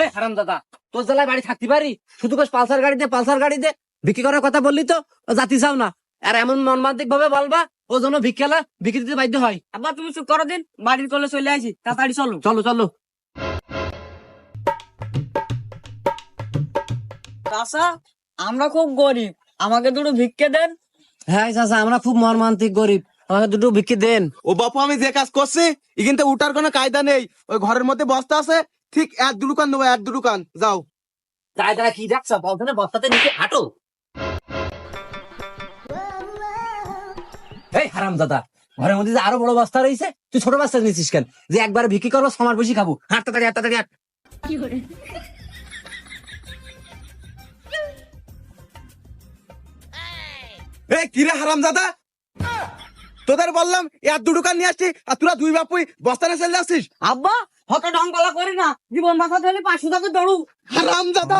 এই হারাম দাদা, তোর জেলায় বাড়ি থাকতে পারি? শুধু কোস পালসার গাড়ি দে বিক্রি করার কথা বললি তো জাতি চাও না, আর এমন মর্মান্তিক ভাবে বলবা ও জন্য ভিক্ষালা বিক্রি দিতে বাধ্য হয়। আব্বা তুমি চুপ করো দিন, বাড়ির কোলে চলে আসি, তাড়াতাড়ি চলো। চলো চলো। চাচা, আমরা খুব গরিব, আমাকে দুটো ভিক্ষে দেন। হ্যাঁ চাচা, আমরা খুব মর্মান্তিক গরিব, আমাকে দুটো বিক্রি দেন। ও বাপু, আমি যে কাজ করছি এখানতে উঠার কোনো কায়দা নেই। ওই ঘরের মধ্যে বস্তা আছে, ঠিক 1-2 দোকান দেবো, 1-2 দোকান। যাও। তাই তারা কি দেখছ, বলতে বস্তাতে নিচে হাঁটো। এই হারাম দাদা, ঘরের মধ্যে যে আরো বড় বস্তা রয়েছে, তুই ছোট বস্তা নিচ্ছিস কেন? যে একবার বিক্রি করবো, সমার বেশি খাবো। হাঁট তাড়াতাড়ি, হাঁট তাড়াতাড়ি, হাঁট। এই কিরে হারাম দাদা, তোদের বললাম 1-2 দোকান নিয়ে আসছি, আর তোরা দুই বাপুই বস্তা নিয়ে চলে আসছিস। আব্বা হত ঢং করা করি না, জীবন বাঁচাতে হলে 500 টাকা দৌড়ু। হারাম দাদা।